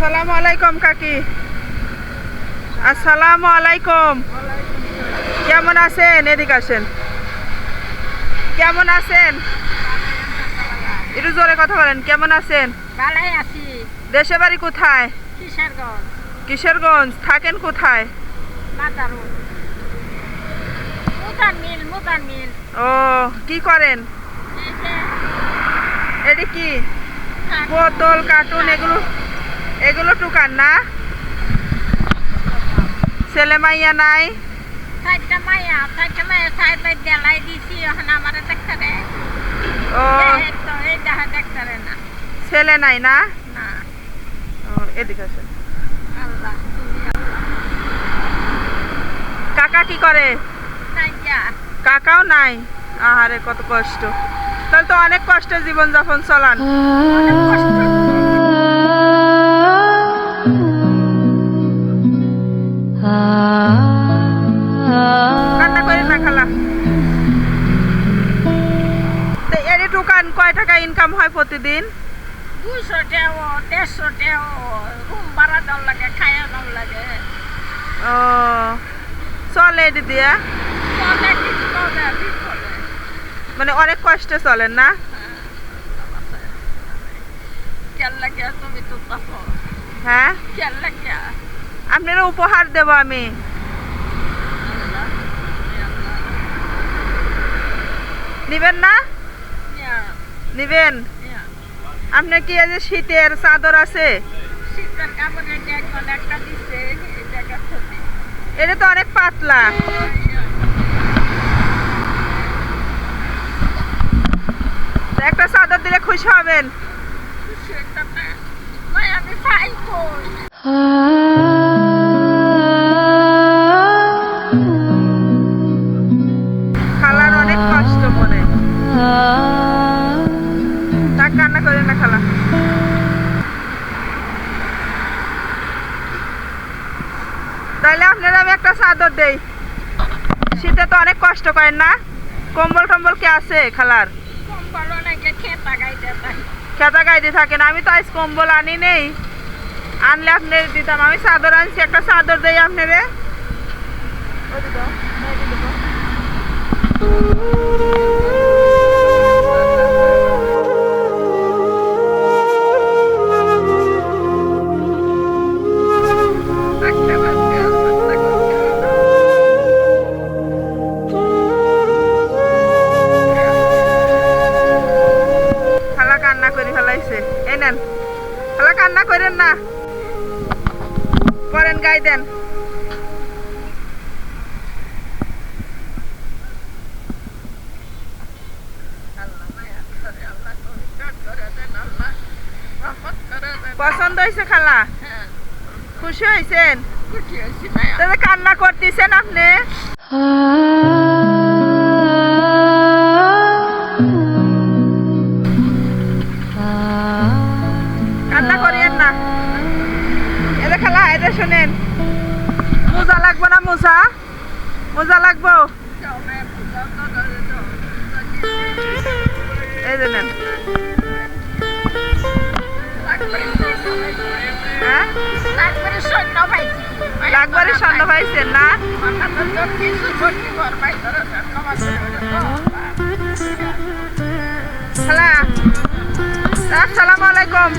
আসসালামু আলাইকুম কাকি। আসসালামু আলাইকুম। কেমন আছেন? এদিকে আসেন। কেমন আছেন? একটু জোরে কথা বলেন। কেমন আছেন? ভালোই আছি। দেশে বাড়ি কোথায়? কিশোরগঞ্জ। কিশোরগঞ্জ। থাকেন কোথায়? মাদারু মুদার মিল। ও, কি করেন? এই যে এটি কি বোতল কার্টুন এগুলো টুকান না? ছেলে মাইয়া নাই? চারটা মাইয়া সাইড দেলাই দিছি। এখন আমার দেখতারে ও, এই দেখা দেখতারে না। ছেলে নাই না? না। ও, এদিকে আসেন। আল্লাহ তুমি আল্লাহ। কাকা কি করে? নাই যা কাকাও নাই? আহারে কত কষ্ট। তাহলে তো অনেক কষ্ট জীবন যাপন চলান। অনেক কষ্ট। কান্না করেন না খালা। তো এর টুকান কয় টাকা ইনকাম হয় প্রতিদিন? 200 টাকা 150 টাকা রুম ভাড়া দেওয়ার লাগে, খাইয়া দেওয়ার লাগে। ও, চলে এটি দিয়া? চলে কিছু চলে বিফলে। মানে অনেক কষ্টে চলেন না? কেন লাগে তুমি তো পাবো? হ্যাঁ, কেন লাগে? আপনারা উপহার দেব আমি। নিবেন না? নিবেন? আপনার কি এই যে শীতের চাদর আছে? শীতের কাপড়ে একজন একটা দিচ্ছে, এই জায়গা ছবি। এটা তো অনেক পাতলা। তো একটা চাদর দিলে খুশি হবেন? সেটা না, ভাই আমি পাই কই? খালার অনেক কষ্ট মনে। তা কান্না করেন না খালা। তাইলে আপনারা আমি একটা চাদর দেই। শীতে তো অনেক কষ্ট করেন না? কম্বল টম্বল কি আছে খালার? কম্বল নাকি খেতা গাইতে তাই। খেতা গাইতে থাকেন। আমি তো আজ কম্বল আনি নেই, আনলে আপনার দিতাম। আমি চাদর আনছি, একটা চাদর দেই আপনারে। খালা কান্না করে ফেলাইছে। এই নেন খালা, কান্না করেন না, পরেন গাই দেন। পছন্দ হয়েছে খালা? খুশি হয়েছেন? তাহলে কান্না করতেছেন আপনি? কান্না করিয়েন না। এদের খালা, এদের শোনেন, মোজা লাগবো না? মোজা লাগবো? এই যে নেন। হ্যাঁ, লাগবারে স্বর্ণ পাইছেন না? খালা, আসসালামু আলাইকুম।